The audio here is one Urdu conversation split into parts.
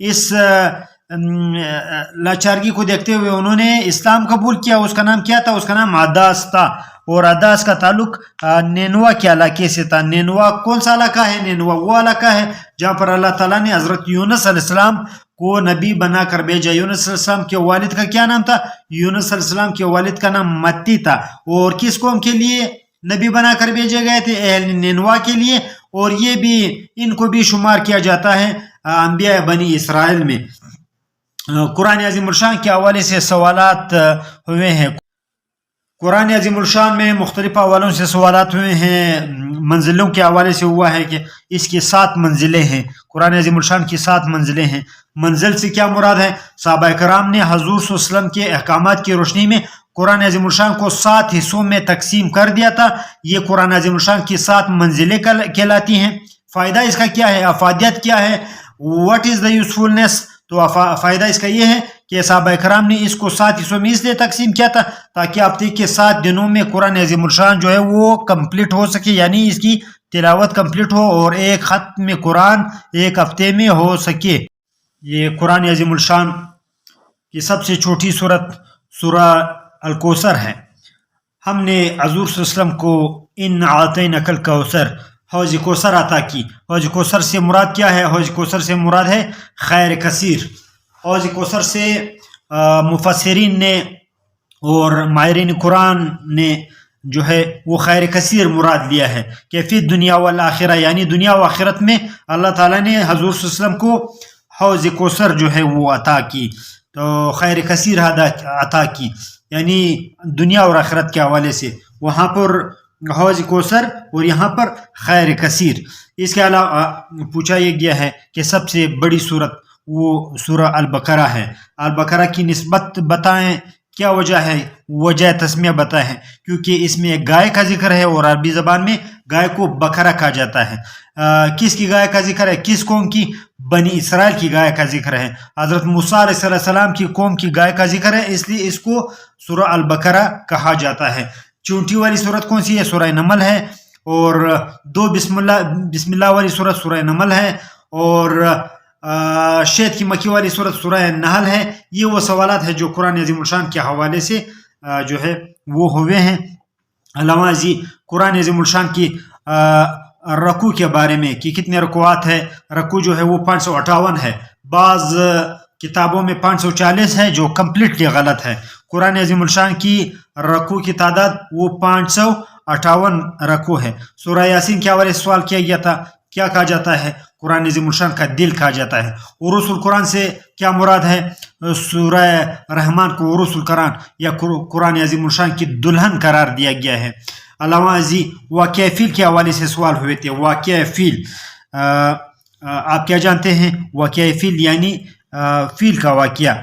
اس لاچارگی کو دیکھتے ہوئے انہوں نے اسلام قبول کیا. اس کا نام کیا تھا؟ اس کا نام عداس تھا. اور عداس کا تعلق نینوا کے علاقے سے تھا. نینوا کون سا علاقہ ہے؟ نینوا وہ علاقہ ہے جہاں پر اللہ تعالیٰ نے حضرت یونس علیہ السلام کو نبی بنا کر بھیجا. یونس علیہ السلام کے والد کا کیا نام تھا؟ یونس علیہ السلام کے والد کا نام متی تھا. اور کس قوم کے لیے نبی بنا کر بھیجے گئے تھے؟ اہل نینوا کے لیے. اور یہ بھی ان کو بھی شمار کیا جاتا ہے انبیاء بنی اسرائیل میں. قرآن عظیم الشان کے حوالے سے سوالات ہوئے ہیں. قرآن عظیم الشان میں مختلف حوالوں سے سوالات ہوئے ہیں. منزلوں کے حوالے سے ہوا ہے کہ اس کی 7 منزلیں ہیں. قرآن عظیم الشان کی 7 منزلیں ہیں. منزل سے کیا مراد ہے؟ صحابہ کرام نے حضور صلی اللہ علیہ وسلم کے احکامات کی روشنی میں قرآن عظیم الشان کو 7 حصوں میں تقسیم کر دیا تھا. یہ قرآن عظیم الشان کی 7 منزلیں کہلاتی ہیں. فائدہ اس کا کیا ہے؟ افادیت کیا ہے؟ What is the usefulness? تو فائدہ اس کا یہ ہے کہ صحابہ کرام نے اس کو 7 حصوں میں اس لیے تقسیم کیا تھا تاکہ ہفتے کے 7 دنوں میں قرآن عظیم الشان جو ہے وہ کمپلیٹ ہو سکے، یعنی اس کی تلاوت کمپلیٹ ہو اور ایک ختم قرآن ایک ہفتے میں ہو سکے. یہ قرآن عظیم الشان کی سب سے چھوٹی صورت سورہ الکوثر ہے. ہم نے حضور صلی اللہ علیہ وسلم کو ان اعطیناک الکوثر حوض کوثر عطا کی. حوض کوثر سے مراد کیا ہے؟ حوض کوثر سے مراد ہے خیر کثیر. حوض کوثر سے مفسرین نے اور ماہرین قرآن نے جو ہے وہ خیر کثیر مراد لیا ہے کہ فی دنیا والآخرہ، یعنی دنیا و آخرت میں اللہ تعالیٰ نے حضور صلی اللہ علیہ وسلم کو حوض کوثر جو ہے وہ عطا کی. تو خیر کثیر عطا کی یعنی دنیا اور آخرت کے حوالے سے. وہاں پر حوض کوثر اور یہاں پر خیر کثیر. اس کے علاوہ پوچھا یہ گیا ہے کہ سب سے بڑی صورت وہ سورہ البقرہ ہے. البقرہ کی نسبت بتائیں، کیا وجہ ہے؟ وجہ تسمیہ بتائیں. کیونکہ اس میں ایک گائے کا ذکر ہے اور عربی زبان میں گائے کو بقرہ کہا جاتا ہے. کس کی گائے کا ذکر ہے؟ کس قوم کی؟ بنی اسرائیل کی گائے کا ذکر ہے. حضرت موسیٰ علیہ السلام کی قوم کی گائے کا ذکر ہے، اس لیے اس کو سورہ البقرہ کہا جاتا ہے. چونٹی والی صورت کون سی ہے؟ سورہ نمل ہے. اور 2 بسم اللہ والی صورت سورہ نمل ہے. اور شید کی مکی والی صورت سورہ نحل ہے. یہ وہ سوالات ہیں جو قرآن عظیم الشان کے حوالے سے جو ہے وہ ہوئے ہیں. علامہ ازی قرآن عظیم الشان کی رکوع کے بارے میں کہ کتنے رکوعات ہے. رکوع جو ہے وہ 558 ہے. بعض کتابوں میں 540 ہے جو کمپلیٹلی غلط ہے. قرآن عظیم الشان کی رکوع کی تعداد وہ 558 رکوع ہے. سورہ یاسین کے حوالے سے سوال کیا گیا تھا، کیا کہا جاتا ہے؟ قرآن عظیم الشان کا دل کہا جاتا ہے. عروس القرآن سے کیا مراد ہے؟ سورہ رحمان کو عروس القرآن یا قرآن عظیم الشان کی دلہن قرار دیا گیا ہے. علامہ ازی واقعہ فیل کے حوالے سے سوال ہوئے تھے. واقعہ فیل آپ کیا جانتے ہیں؟ واقعہ فیل یعنی فیل کا واقعہ،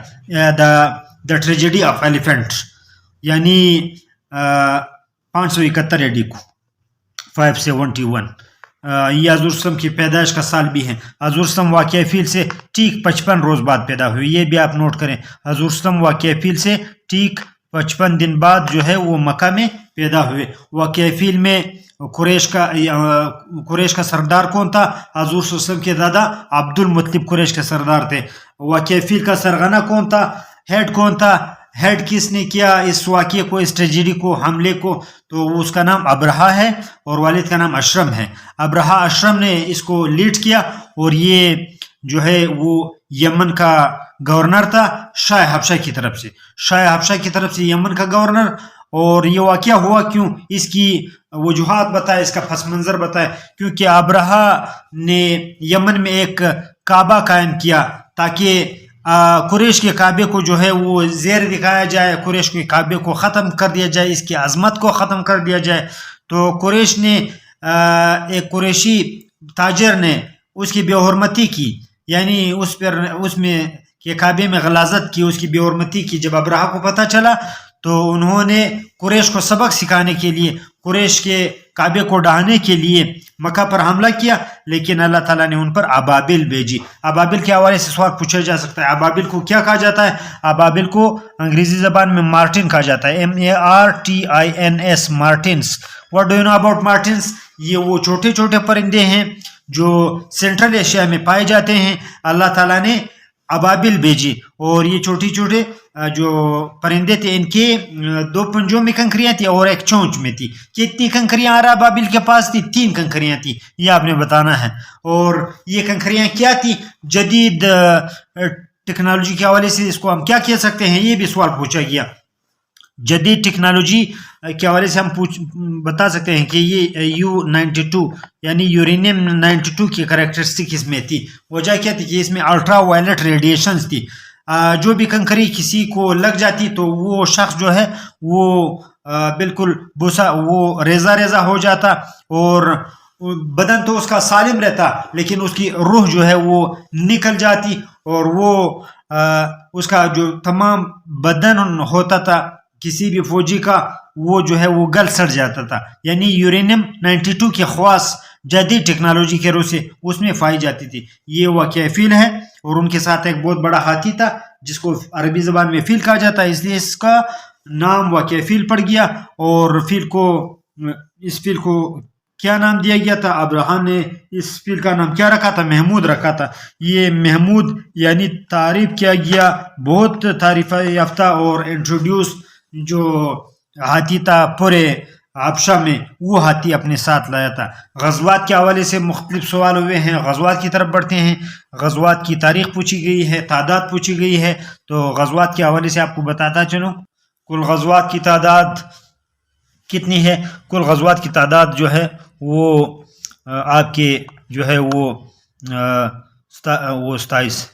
دا ٹریجڈی آف ایلیفینٹ، یعنی 571 ایڈی کو 571. یہ حضور وسلم کی پیدائش کا سال بھی ہے. حضور وسلم واقعہ فیل سے ٹھیک 55 روز بعد پیدا ہوئے. یہ بھی آپ نوٹ کریں. حضور وسلم واقعہ فیل سے ٹھیک 55 دن بعد جو ہے وہ مکہ میں پیدا ہوئے. واقعہ فیل میں قریش کا سردار کون تھا؟ حضور صلی اللہ علیہ وسلم کے دادا عبد المطلب قریش کے سردار تھے. واقعہ فیل کا سرغنہ کون تھا؟ ہیڈ کون تھا؟ ہیڈ کس نے کیا اس واقعے کو، اس ٹریجڈی کو، حملے کو؟ تو اس کا نام ابرہا ہے اور والد کا نام اشرم ہے. ابرہا اشرم نے اس کو لیڈ کیا اور یہ جو ہے وہ یمن کا گورنر تھا شاہ حبشہ کی طرف سے. شاہ حبشہ کی طرف سے یمن کا گورنر. اور یہ واقعہ ہوا کیوں؟ اس کی وجوہات بتائے، اس کا پس منظر بتائے. کیونکہ ابرہا نے یمن میں ایک کعبہ قائم کیا تاکہ قریش کے کعبے کو جو ہے وہ زیر دکھایا جائے، قریش کے کعبے کو ختم کر دیا جائے، اس کی عظمت کو ختم کر دیا جائے. تو قریش نے ایک قریشی تاجر نے اس کی بے حرمتی کی، یعنی اس میں کہ کعبے میں غلاظت کی، اس کی بے حرمتی کی. جب ابرہا کو پتہ چلا تو انہوں نے قریش کو سبق سکھانے کے لیے، قریش کے کعبے کو ڈھانے کے لیے مکہ پر حملہ کیا. لیکن اللہ تعالیٰ نے ان پر ابابل بھیجی. ابابل کے حوالے سے سوال پوچھا جا سکتا ہے. ابابل کو کیا کہا جاتا ہے؟ ابابل کو انگریزی زبان میں مارٹن کہا جاتا ہے. MARTINS Martins. What do you know about Martins? یہ وہ چھوٹے چھوٹے پرندے ہیں جو سینٹرل ایشیا میں پائے جاتے ہیں. اللہ تعالیٰ نے ابابل بھیجی اور یہ چھوٹی چھوٹے جو پرندے تھے ان کے 2 پنجوں میں کنکریاں تھیں اور ایک چونچ میں تھی. کتنی کنکریاں ابابل کے پاس تھی؟ 3 کنکریاں تھی. یہ آپ نے بتانا ہے. اور یہ کنکریاں کیا تھی؟ جدید ٹیکنالوجی کے حوالے سے اس کو ہم کیا کہہ سکتے ہیں؟ یہ بھی سوال پوچھا گیا. جدید ٹیکنالوجی کے حوالے سے ہم بتا سکتے ہیں کہ یہ U92 یعنی یورینیم 92 کی کریکٹرسٹک اس میں تھی. وجہ کیا تھی کہ اس میں الٹرا وائلٹ ریڈیشنز تھی. جو بھی کنکری کسی کو لگ جاتی تو وہ شخص جو ہے وہ بالکل بوسا وہ ریزہ ریزہ ہو جاتا اور بدن تو اس کا سالم رہتا لیکن اس کی روح جو ہے وہ نکل جاتی اور وہ اس کا جو تمام بدن ہوتا تھا کسی بھی فوجی کا وہ جو ہے وہ گل سڑ جاتا تھا. یعنی یورینیم 92 کی خواص جدید ٹیکنالوجی کے روح سے اس میں پائی جاتی تھی. یہ واقعہ فیل ہے اور ان کے ساتھ ایک بہت بڑا ہاتھی تھا جس کو عربی زبان میں فیل کہا جاتا ہے، اس لیے اس کا نام واقعہ فیل پڑ گیا. اور اس فیل کو کیا نام دیا گیا تھا؟ ابراہم نے اس فیل کا نام کیا رکھا تھا؟ محمود رکھا تھا. یہ محمود یعنی تعریف کیا گیا، بہت تعریف یافتہ اور انٹروڈیوس جو ہاتھی تھا پورے حبشہ میں، وہ ہاتھی اپنے ساتھ لایا تھا. غزوات کے حوالے سے مختلف سوال ہوئے ہیں. غزوات کی طرف بڑھتے ہیں. غزوات کی تاریخ پوچھی گئی ہے، تعداد پوچھی گئی ہے. تو غزوات کے حوالے سے آپ کو بتاتا چلوں کل غزوات کی تعداد کتنی ہے. کل غزوات کی تعداد جو ہے وہ آپ کے جو ہے وہ 27.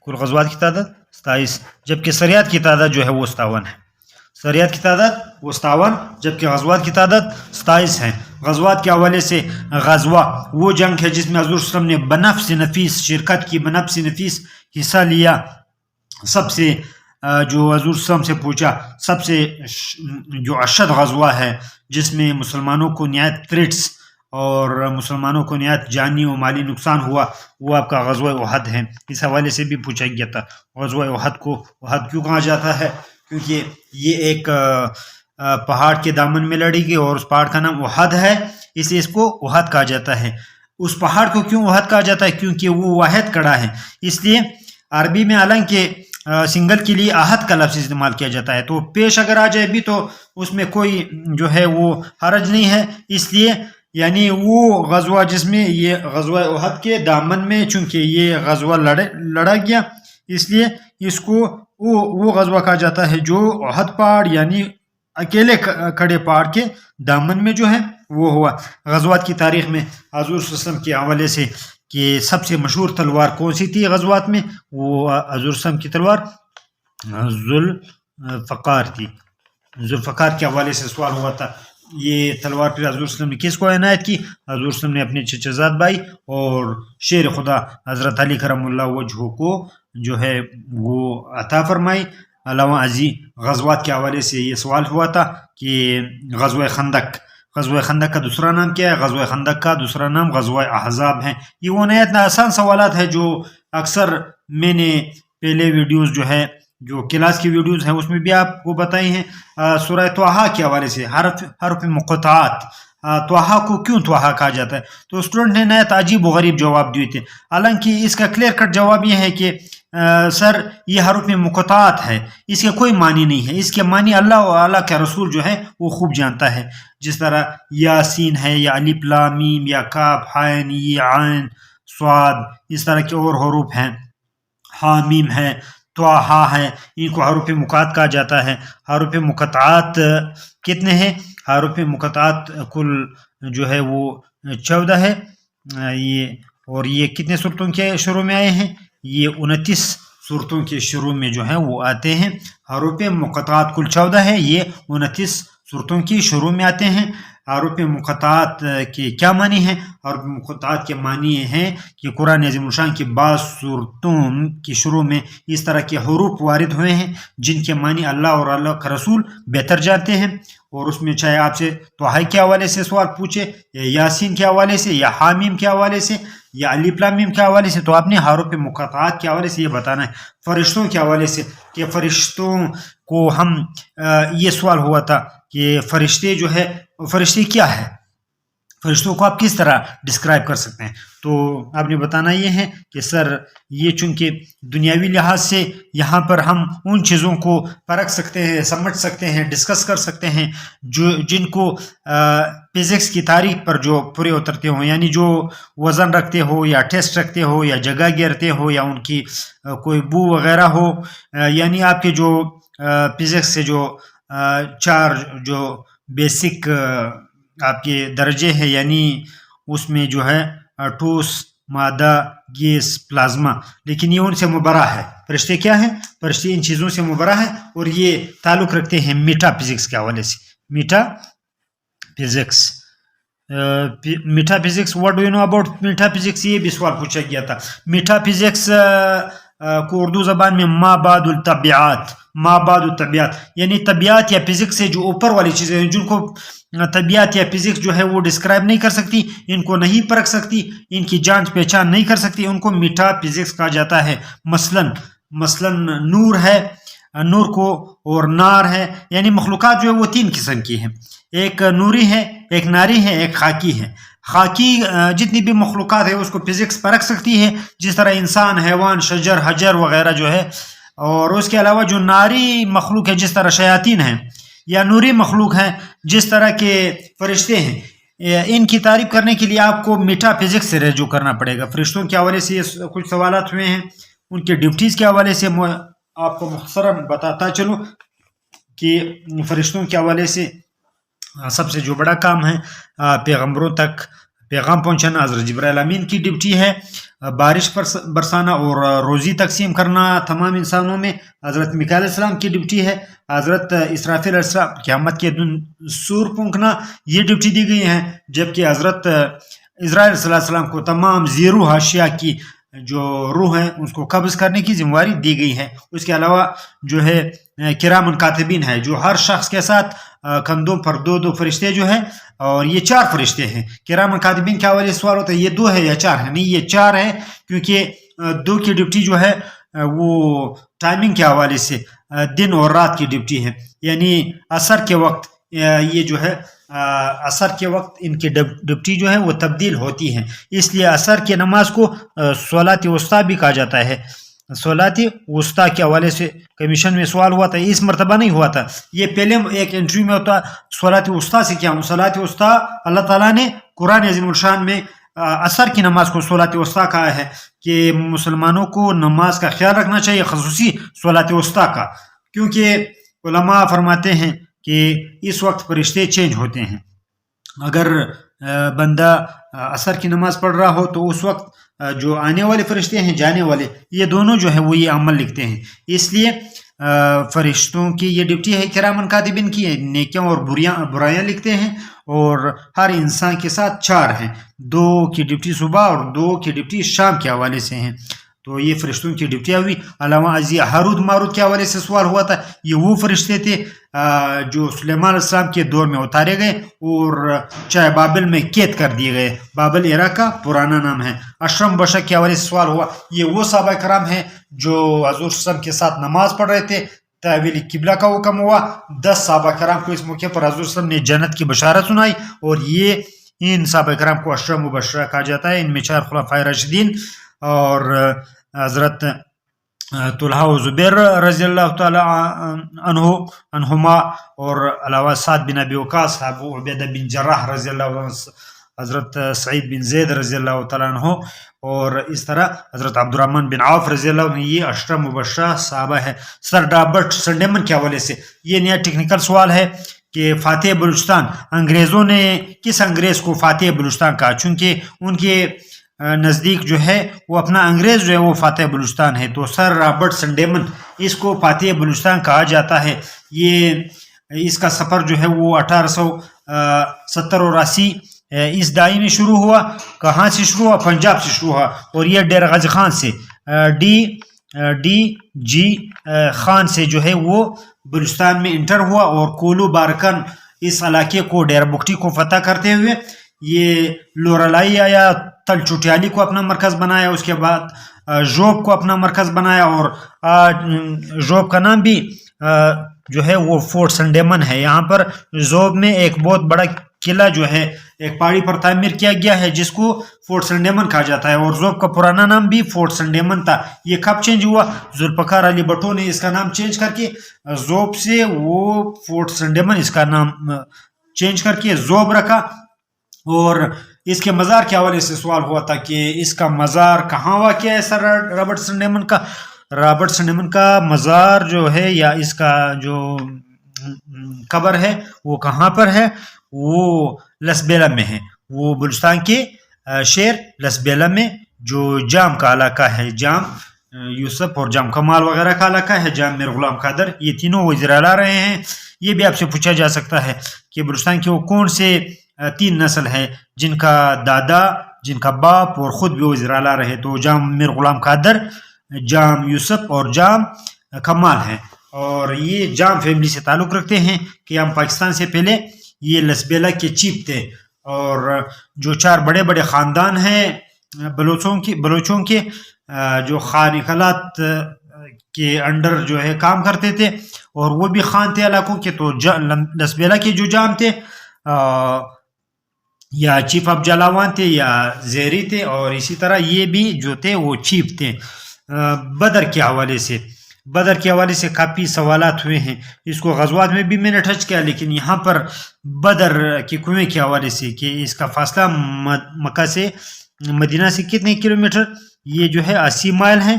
کل غزوات کی تعداد 27 جبکہ سریات کی تعداد جو ہے وہ 57 ہے. سریات کی تعداد وہ 57 جبکہ غزوات کی تعداد 27 ہیں. غزوات کے حوالے سے غزوہ وہ جنگ ہے جس میں حضور صلی اللہ علیہ وسلم نے بنفس نفیس شرکت کی، بنفس نفیس حصہ لیا. سب سے جو حضور صلی اللہ علیہ وسلم سے پوچھا سب سے جو اشد غزوہ ہے جس میں مسلمانوں کو نہایت تھریٹس اور مسلمانوں کو نہایت جانی و مالی نقصان ہوا، وہ آپ کا غزوہ احد ہے. اس حوالے سے بھی پوچھا گیا تھا. غزوہ احد کو احد کیوں کہا جاتا ہے؟ کیونکہ یہ ایک پہاڑ کے دامن میں لڑی گئی اور اس پہاڑ کا نام احد ہے، اس لیے اس کو احد کہا جاتا ہے. اس پہاڑ کو کیوں احد کہا جاتا ہے؟ کیونکہ وہ واحد کڑا ہے. اس لیے عربی میں حالانکہ سنگل کے لیے احد کا لفظ استعمال کیا جاتا ہے تو پیش اگر آ جائے بھی تو اس میں کوئی جو ہے وہ حرج نہیں ہے. اس لیے یعنی وہ غزوہ جس میں یہ غزوہ احد کے دامن میں چونکہ یہ غزوہ لڑا گیا اس لیے اس کو وہ غزوہ کہا جاتا ہے جو احد پہاڑ یعنی اکیلے کھڑے پہاڑ کے دامن میں جو ہے وہ ہوا. غزوات کی تاریخ میں حضور صلی اللہ علیہ وسلم کے حوالے سے کہ سب سے مشہور تلوار کون سی تھی غزوات میں؟ وہ حضور صلی اللہ علیہ وسلم کی تلوار ذوالفقار تھی. ذوالفقار کے حوالے سے سوال ہوا تھا یہ تلوار پھر حضور صلی اللہ علیہ وسلم نے کس کو عنایت کی؟ حضور صلی اللہ علیہ وسلم نے اپنے چچا زاد بھائی اور شیر خدا حضرت علی کرم اللہ وجہہ کو جو ہے وہ عطا فرمائی. علامہ ازی غزوات کے حوالے سے یہ سوال ہوا تھا کہ غزوہ خندق کا دوسرا نام کیا ہے؟ غزوہ خندق کا دوسرا نام غزوہ احزاب ہے. یہ وہ نہایت آسان سوالات ہیں جو اکثر میں نے پہلے ویڈیوز جو ہے جو کلاس کی ویڈیوز ہیں اس میں بھی آپ کو بتائی ہیں. سورہ طٰہٰ کے حوالے سے حرف مقطعات، طٰہٰ کو کیوں طٰہٰ کہا جاتا ہے؟ تو اسٹوڈنٹ نے نہایت عجیب و غریب جواب دیے تھے. حالانکہ اس کا کلیئر کٹ جواب یہ ہے کہ سر یہ حروف مقطعات ہے، اس کے کوئی معنی نہیں ہے. اس کے معنی اللہ و اللہ کے رسول جو ہے وہ خوب جانتا ہے. جس طرح یاسین ہے یا الف لام میم یا کاف عین یہ عین صاد، اس طرح کے اور حروف ہیں، حامیم ہے، طٰہٰ ہے، ان کو حروف مقطعات کہا جاتا ہے. حروف مقطعات کتنے ہیں؟ حروف مقطعات کل جو ہے وہ 14 ہے. یہ کتنے صورتوں کے شروع میں آئے ہیں؟ یہ 29 صورتوں کے شروع میں جو ہے وہ آتے ہیں. حروف مقطعات کل 14 ہے، یہ 29 صورتوں کی شروع میں آتے ہیں. حروف مقطعات کے کیا معنی ہیں؟ حروف مقطعات کے معنی ہیں کہ قرآن عظیم الشان کی بعض صورتوں کی شروع میں اس طرح کے حروف وارد ہوئے ہیں جن کے معنی اللہ اور اللہ کا رسول بہتر جانتے ہیں. اور اس میں چاہے آپ سے طٰہٰ کے حوالے سے سوال پوچھے یا یاسین کے حوالے سے یا حامیم کے حوالے سے یا الف لام میم کے حوالے سے تو آپ نے حروف مقطعات کے حوالے سے یہ بتانا ہے. فرشتوں کے حوالے سے کہ فرشتوں کو ہم یہ سوال ہوا تھا کہ فرشتے جو ہے فرشتے کیا ہے؟ فرشتوں کو آپ کس طرح ڈسکرائب کر سکتے ہیں؟ تو آپ نے بتانا یہ ہے کہ سر یہ چونکہ دنیاوی لحاظ سے یہاں پر ہم ان چیزوں کو پرکھ سکتے ہیں، سمجھ سکتے ہیں، ڈسکس کر سکتے ہیں جن کو فزکس کی تعریف پر جو پورے اترتے ہوں، یعنی جو وزن رکھتے ہو یا ٹیسٹ رکھتے ہو یا جگہ گرتے ہو یا ان کی کوئی بو وغیرہ ہو، یعنی آپ کے جو فزکس سے جو 4 جو بیسک آپ کے درجے ہیں، یعنی اس میں جو ہے ٹھوس، مادہ، گیس، پلازما، لیکن یہ ان سے مبرہ ہے۔ فرشتے کیا ہیں؟ فرشتے ان چیزوں سے مبرہ ہیں اور یہ تعلق رکھتے ہیں میٹا فزکس کے حوالے سے۔ Metaphysics, metaphysics, what do you know about metaphysics? یہ بھی سوال پوچھا گیا تھا۔ میٹا فزکس کو اردو زبان میں ما بعد الطبیعات، ما بعد الطبیعات، یعنی طبیعت یا فزکس سے جو اوپر والی چیزیں ہیں، جن کو طبیعت یا فزکس جو ہے وہ ڈسکرائب نہیں کر سکتی، ان کو نہیں پرکھ سکتی، ان کی جانچ پہچان نہیں کر سکتی، ان کو میٹا فزکس کہا جاتا ہے۔ مثلا نور ہے، نور کو، اور نار ہے، یعنی مخلوقات جو ہے وہ 3 قسم کی ہیں، ایک نوری ہے، ایک ناری ہے، ایک خاکی ہے۔ خاکی جتنی بھی مخلوقات ہے اس کو فزکس پرکھ سکتی ہے، جس طرح انسان، حیوان، شجر، حجر وغیرہ جو ہے، اور اس کے علاوہ جو ناری مخلوق ہے جس طرح شیاطین ہیں، یا نوری مخلوق ہیں جس طرح کے فرشتے ہیں، ان کی تعریف کرنے کے لیے آپ کو میٹا فزکس سے رجوع کرنا پڑے گا۔ فرشتوں کے حوالے سے کچھ سوالات ہوئے ہیں، ان کے ڈیوٹیز کے حوالے سے آپ کو مختصراً بتاتا چلوں کہ فرشتوں کے حوالے سے سب سے جو بڑا کام ہے پیغمبروں تک پیغام پہنچانا، حضرت جبرائیل امین کی ڈیوٹی ہے، بارش برسانا اور روزی تقسیم کرنا تمام انسانوں میں، حضرت میکائیل علیہ السلام کی ڈیوٹی ہے، حضرت اسرافیل علیہ السلام قیامت کے دن سور پھونکنا، یہ ڈیوٹی دی گئی ہے، جبکہ حضرت اسرائیل صلی اللہ علیہ وسلم کو تمام زیرو حاشیہ کی جو روح ہیں اس کو قبض کرنے کی ذمہ داری دی گئی ہے۔ اس کے علاوہ جو ہے کرام کاتبین ہے، جو ہر شخص کے ساتھ کندھوں پر 2 فرشتے جو ہیں، اور یہ 4 فرشتے ہیں۔ کرام کاتبین کے حوالے سے سوال ہوتا ہے یہ 2 ہے یا 4 ہے؟ نہیں، یہ 4 ہے، کیونکہ 2 کی ڈیوٹی جو ہے وہ ٹائمنگ کے حوالے سے دن اور رات کی ڈیوٹی ہے، یعنی عصر کے وقت یہ جو ہے عصر کے وقت ان کی ڈیوٹی جو ہے وہ تبدیل ہوتی ہے، اس لیے عصر کی نماز کو صلاۃ وسطیٰ بھی کہا جاتا ہے۔ صلاۃ وسطیٰ کے حوالے سے کمیشن میں سوال ہوا تھا، اس مرتبہ نہیں ہوا تھا، یہ پہلے ایک انٹرویو میں ہوتا صلاۃ وسطیٰ سے کیا ہوں۔ صلاۃ وسطیٰ اللہ تعالیٰ نے قرآن عظیم الشان میں عصر کی نماز کو صلاۃ وسطیٰ کہا ہے کہ مسلمانوں کو نماز کا خیال رکھنا چاہیے، خصوصی صلاۃ وسطیٰ کا، کیونکہ علماء فرماتے ہیں کہ اس وقت فرشتے چینج ہوتے ہیں۔ اگر بندہ عصر کی نماز پڑھ رہا ہو تو اس وقت جو آنے والے فرشتے ہیں، جانے والے، یہ دونوں جو ہے وہ یہ عمل لکھتے ہیں، اس لیے فرشتوں کی یہ ڈیوٹی ہے کرامن کاتبین کی، نیکیاں اور برائیاں لکھتے ہیں، اور ہر انسان کے ساتھ 4 ہیں، 2 کی ڈیوٹی صبح اور 2 کی ڈیوٹی شام کے حوالے سے ہیں، تو یہ فرشتوں کی ڈیوٹیاں ہوئی۔ علامہ ازی ہاروت ماروت کے حوالے سے سوال ہوا تھا، یہ وہ فرشتے تھے جو سلیمان علیہ السلام کے دور میں اتارے گئے اور چاہے بابل میں قید کر دیے گئے، بابل عراق کا پرانا نام ہے۔ اشرم بشک کے حوالے سے سوال ہوا، یہ وہ صحابہ کرام ہیں جو حضور صلی اللہ علیہ وسلم کے ساتھ نماز پڑھ رہے تھے، تحویل قبلہ کا حکم ہوا، 10 صحابہ کرام کو اس موقع پر حضور صلی اللہ علیہ وسلم نے جنت کی بشارت سنائی، اور یہ ان صحابہ کرام کو اشرم مبشرہ کہا جاتا ہے۔ ان میں 4 خلفائے راشدین اور حضرت طلحہ و زبیر رضی اللہ تعالی عنہما، اور علاوہ سعد بن ابی وقاص، ابو عبیدہ بن جراح رضی اللہ عنہ، حضرت سعید بن زید رضی اللہ تعالیٰ عنہ، اور اس طرح حضرت عبد الرحمن بن عوف رضی اللہ عنہ، یہ اشرف مبشرہ صحابہ ہے۔ سر رابرٹ سنڈیمن کے حوالے سے یہ نیا ٹیکنیکل سوال ہے کہ فاتح بلوچستان، انگریزوں نے کس انگریز کو فاتح بلوچستان کہا؟ چونکہ ان کے نزدیک جو ہے وہ اپنا انگریز جو ہے وہ فاتح بلوچستان ہے، تو سر رابرٹ سنڈیمن اس کو فاتح بلوچستان کہا جاتا ہے۔ یہ اس کا سفر جو ہے وہ 1870 اور 80 اس دہائی میں شروع ہوا۔ کہاں سے شروع ہوا؟ پنجاب سے شروع ہوا، اور یہ ڈیر غازی خان سے ڈی جی خان سے جو ہے وہ بلوچستان میں انٹر ہوا، اور کولو بارکن اس علاقے کو ڈیر بگٹی کو فتح کرتے ہوئے یہ لورالائی آیا، تل چوٹیالی کو اپنا مرکز بنایا، اس کے بعد ژوب کو اپنا مرکز بنایا، اور ژوب کا نام بھی جو ہے وہ فورٹ سنڈیمن ہے۔ یہاں پر ژوب میں ایک بہت بڑا قلعہ جو ہے ایک پہاڑی پر تعمیر کیا گیا ہے جس کو فورٹ سنڈیمن کہا جاتا ہے، اور زوب کا پرانا نام بھی فورٹ سنڈیمن تھا۔ یہ کب چینج ہوا؟ ذوالفقار علی بھٹو نے اس کا نام چینج کر کے زوب سے وہ فورٹ سنڈیمن اس کا نام چینج کر کے زوب رکھا۔ اور اس کے مزار کے حوالے سے سوال ہوا تھا کہ اس کا مزار کہاں واقع ہے سر رابرٹ سنڈیمن کا؟ رابرٹ سنڈیمن کا مزار جو ہے یا اس کا جو قبر ہے وہ کہاں پر ہے؟ وہ لسبیلا میں ہے، وہ بلوچستان کے شہر لسبیلا میں جو جام کا علاقہ ہے، جام یوسف اور جام کمال وغیرہ کا علاقہ ہے، جام میر غلام قادر، یہ تینوں وزیر اعلیٰ رہے ہیں۔ یہ بھی آپ سے پوچھا جا سکتا ہے کہ بلوچستان کے وہ کون سے 3 نسل ہے جن کا دادا، جن کا باپ اور خود بھی وزیر اعلیٰ رہے؟ تو جام میر غلام قادر، جام یوسف اور جام کمال ہیں، اور یہ جام فیملی سے تعلق رکھتے ہیں کہ ہم پاکستان سے پہلے یہ لسبیلا کے چیف تھے، اور جو 4 بڑے بڑے خاندان ہیں بلوچوں کے جو خانقلات کے انڈر جو ہے کام کرتے تھے، اور وہ بھی خان تھے علاقوں کے، تو لسبیلا کے جو جام تھے یا چیف آف جلاوان تھے یا زیری تھے، اور اسی طرح یہ بھی جو تھے وہ چیف تھے۔ بدر کے حوالے سے کافی سوالات ہوئے ہیں، اس کو غزوات میں بھی میں نے ٹچ کیا، لیکن یہاں پر بدر کے کنویں کے حوالے سے کہ اس کا فاصلہ مکہ سے مدینہ سے کتنے کلومیٹر؟ یہ جو ہے 80 مائل ہے۔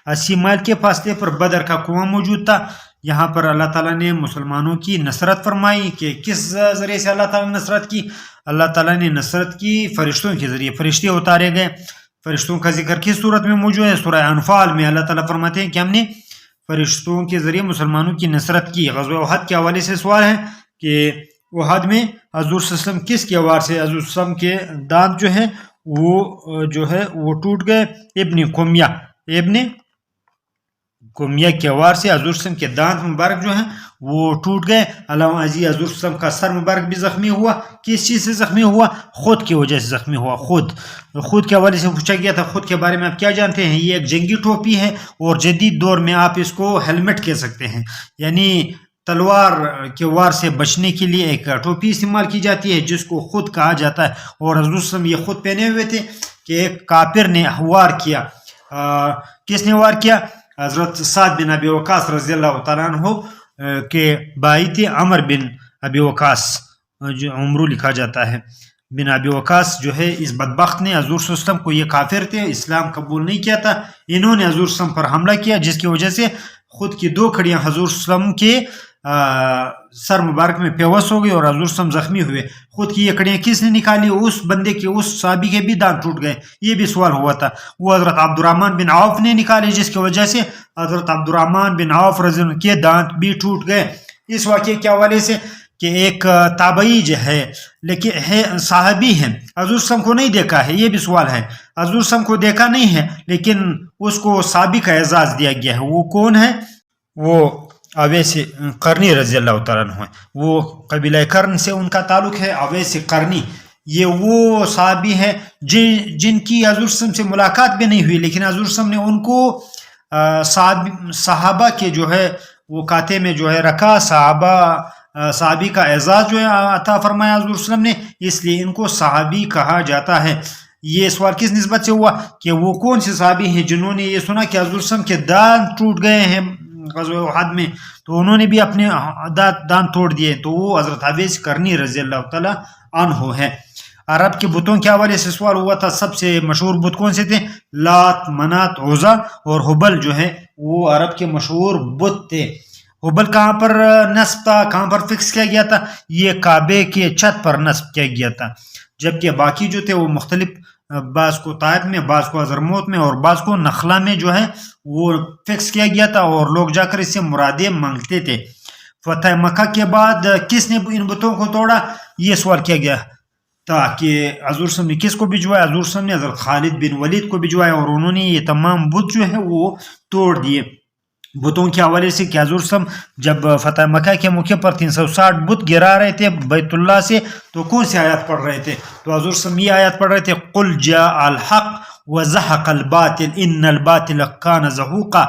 80 مائل کے فاصلے پر بدر کا کنواں موجود تھا۔ یہاں پر اللہ تعالیٰ نے مسلمانوں کی نصرت فرمائی کہ کس ذریعے سے اللہ تعالیٰ نے نصرت کی؟ اللہ تعالیٰ نے نصرت کی فرشتوں کے ذریعے، فرشتے اتارے گئے۔ فرشتوں کا ذکر کس صورت میں موجود ہے؟ سورہ انفال میں اللہ تعالیٰ فرماتے ہیں کہ ہم نے فرشتوں کے ذریعے مسلمانوں کی نصرت کی۔ غزوہ احد کے حوالے سے سوال ہے کہ احد میں حضور صلی اللہ علیہ وسلم کس کے وار سے؟ حضور صلی اللہ علیہ وسلم کے دانت جو ہے وہ ٹوٹ گئے۔ ابن کمیہ کے وار سے حضور صلی اللہ علیہ وسلم کے دانت مبارک جو ہیں وہ ٹوٹ گئے۔ علامہ عزیز حضور صلی اللہ علیہ وسلم کا سر مبارک بھی زخمی ہوا۔ کس چیز سے زخمی ہوا؟ خود کی وجہ سے زخمی ہوا۔ خود کے حوالے سے پوچھا گیا تھا خود کے بارے میں آپ کیا جانتے ہیں؟ یہ ایک جنگی ٹوپی ہے، اور جدید دور میں آپ اس کو ہیلمٹ کہہ سکتے ہیں، یعنی تلوار کے وار سے بچنے کے لیے ایک ٹوپی استعمال کی جاتی ہے جس کو خود کہا جاتا ہے۔ اور حضور صلی اللہ علیہ وسلم یہ خود پہنے ہوئے تھے کہ ایک کافر نے وار کیا۔ کس نے وار کیا؟ حضرت سعد بن ابی وقاص رضی اللہ تعالیٰ عنہ کے بھائی تھے، عمر بن ابی وقاص، جو عمرو لکھا جاتا ہے، بن ابی وقاص جو ہے اس بدبخت نے حضور صلی اللہ علیہ وسلم کو، یہ کافر تھے، اسلام قبول نہیں کیا تھا، انہوں نے حضور صلی اللہ علیہ وسلم پر حملہ کیا، جس کی وجہ سے خود کی 2 کھڑیاں حضور صلی اللہ علیہ وسلم کے سر مبارک میں پیوست ہو گئی اور حضور صلی اللہ علیہ وسلم زخمی ہوئے۔ خود کی یہ کڑیاں کس نے نکالی؟ اس بندے کے، اس صحابی کے بھی دانت ٹوٹ گئے۔ یہ بھی سوال ہوا تھا، وہ حضرت عبد الرحمن بن عوف نے نکالے، جس کی وجہ سے حضرت عبد الرحمن بن عوف رضی اللہ عنہ کے دانت بھی ٹوٹ گئے۔ اس واقعے کے حوالے سے کہ ایک تابعی جو ہے لیکن صحابی ہے، حضور صلی اللہ علیہ وسلم کو نہیں دیکھا ہے، یہ بھی سوال ہے۔ حضور صلی اللہ علیہ وسلم کو دیکھا نہیں ہے لیکن اس کو صحابی کا اعزاز دیا گیا ہے۔ وہ کون ہے؟ وہ اویس قرنی رضی اللہ تعالیٰ عنہ، وہ قبیلہ قرن سے ان کا تعلق ہے۔ اویس قرنی یہ وہ صحابی ہے جن کی حضور صلی اللہ علیہ وسلم سے ملاقات بھی نہیں ہوئی، لیکن حضور صلی اللہ علیہ وسلم نے ان کو صحابہ کے جو ہے وہ کاتے میں جو ہے رکھا، صحابی کا اعزاز جو ہے عطا فرمایا حضور صلی اللہ علیہ وسلم نے، اس لیے ان کو صحابی کہا جاتا ہے۔ یہ سوال کس نسبت سے ہوا کہ وہ کون سے صحابی ہیں جنہوں نے یہ سنا کہ حضور صلی اللہ علیہ وسلم کے دانت ٹوٹ گئے ہیں غزوہ احد میں، تو انہوں نے بھی اپنے دانت توڑ دیے، تو وہ حضرت اویس قرنی رضی اللہ تعالیٰ عنہ ہے۔ عرب کے بتوں کے حوالے سے سوال ہوا تھا، سب سے مشہور بت کون سے تھے؟ لات، منات، عزا اور حبل جو ہے وہ عرب کے مشہور بت تھے۔ حبل کہاں پر نصب تھا، کہاں پر فکس کیا گیا تھا؟ یہ کعبے کے چھت پر نصب کیا گیا تھا، جبکہ باقی جو تھے وہ مختلف، بعض کو طائف میں، بعض کو حضرموت میں اور بعض کو نخلا میں جو ہے وہ فکس کیا گیا تھا، اور لوگ جا کر اس سے مرادیں مانگتے تھے۔ فتح مکہ کے بعد کس نے ان بتوں کو توڑا؟ یہ سوال کیا گیا تھا کہ حضور صلی اللہ علیہ وسلم نے کس کو بھجوایا؟ حضور صلی اللہ علیہ وسلم نے حضرت خالد بن ولید کو بھجوایا، اور انہوں نے یہ تمام بت جو ہے وہ توڑ دیے۔ بتوں کے حوالے سے کہ حضور صلی اللہ علیہ وسلم جب فتح مکہ کے موقع پر 360 بت گرا رہے تھے بیت اللہ سے، تو کون سی آیات پڑھ رہے تھے؟ تو حضور صلی اللہ علیہ وسلم یہ آیات پڑھ رہے تھے، قل جاء الحق وزحق الباطل ان الباطل کان زہوقا۔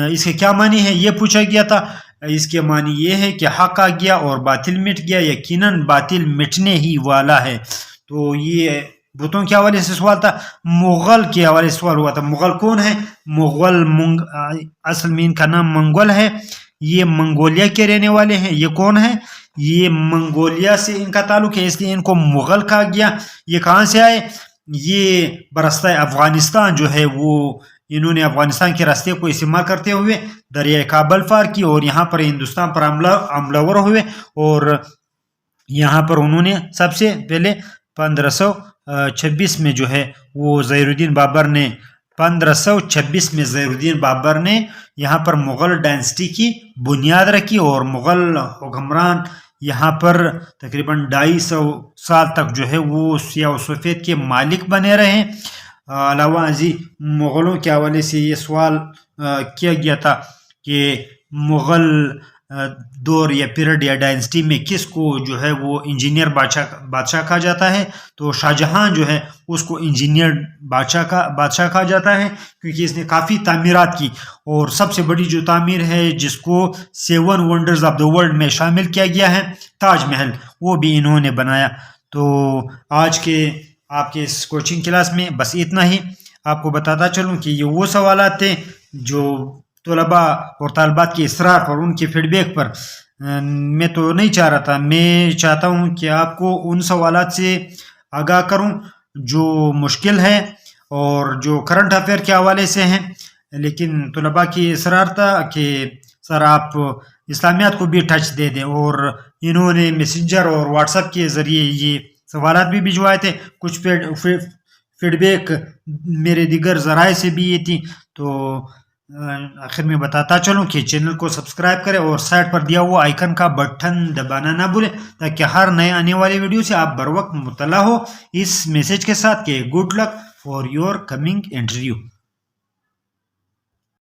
اس کے کیا معنی ہے یہ پوچھا گیا تھا اس کے معنی یہ ہے کہ حق آ گیا اور باطل مٹ گیا، یقیناً باطل مٹنے ہی والا ہے۔ تو یہ بتوں کے حوالے سے سوال تھا، مغل کے حوالے سے سوال ہوا تھا۔ مغل کون ہے؟ مغل اصل میں ان کا نام منگول ہے، یہ منگولیا کے رہنے والے ہیں۔ یہ کون ہے؟ یہ منگولیا سے ان کا تعلق ہے، اس لیے ان کو مغل کہا گیا۔ یہ کہاں سے آئے؟ یہ برستہ افغانستان جو ہے وہ انہوں نے افغانستان کے راستے کو استعمال کرتے ہوئے دریائے کابل پار کی اور یہاں پر ہندوستان پر حملہ ور ہوئے، اور یہاں پر انہوں نے سب سے پہلے 1526 میں جو ہے وہ ظہیر الدین بابر نے 1526 میں ظہیر الدین بابر نے یہاں پر مغل ڈائنسٹی کی بنیاد رکھی، اور مغل حکمران یہاں پر تقریباً 250 سال تک جو ہے وہ سیاہ و سفید کے مالک بنے رہے۔ علاوہ ازیں مغلوں کے حوالے سے یہ سوال کیا گیا تھا کہ مغل دور یا پیریڈ یا ڈائنسٹی میں کس کو جو ہے وہ انجینئر بادشاہ کہا جاتا ہے؟ تو شاہ جہاں جو ہے اس کو انجینئر بادشاہ کہا جاتا ہے، کیونکہ اس نے کافی تعمیرات کی، اور سب سے بڑی جو تعمیر ہے جس کو 7 ونڈرز آف دا ورلڈ میں شامل کیا گیا ہے، تاج محل، وہ بھی انہوں نے بنایا۔ تو آج کے آپ کے اس کوچنگ کلاس میں بس اتنا ہی۔ آپ کو بتاتا چلوں کہ یہ وہ سوالات تھے جو طلباء اور طالبات کے اصرار پر، ان کے فیڈ بیک پر میں تو نہیں چاہ رہا تھا، میں چاہتا ہوں کہ آپ کو ان سوالات سے آگاہ کروں جو مشکل ہے اور جو کرنٹ افیئر کے حوالے سے ہیں، لیکن طلباء کی اصرار تھا کہ سر آپ اسلامیات کو بھی ٹچ دے دیں، اور انہوں نے میسنجر اور واٹس ایپ کے ذریعے یہ سوالات بھی بھجوائے تھے، کچھ فیڈ بیک میرے دیگر ذرائع سے بھی یہ تھی۔ تو آخر میں بتاتا چلوں کہ چینل کو سبسکرائب کریں اور سائٹ پر دیا ہوا آئیکن کا بٹن دبانا نہ بھولیں، تاکہ ہر نئے آنے والی ویڈیو سے آپ بر وقت مطلع ہو، اس میسج کے ساتھ کہ good luck for your coming interview.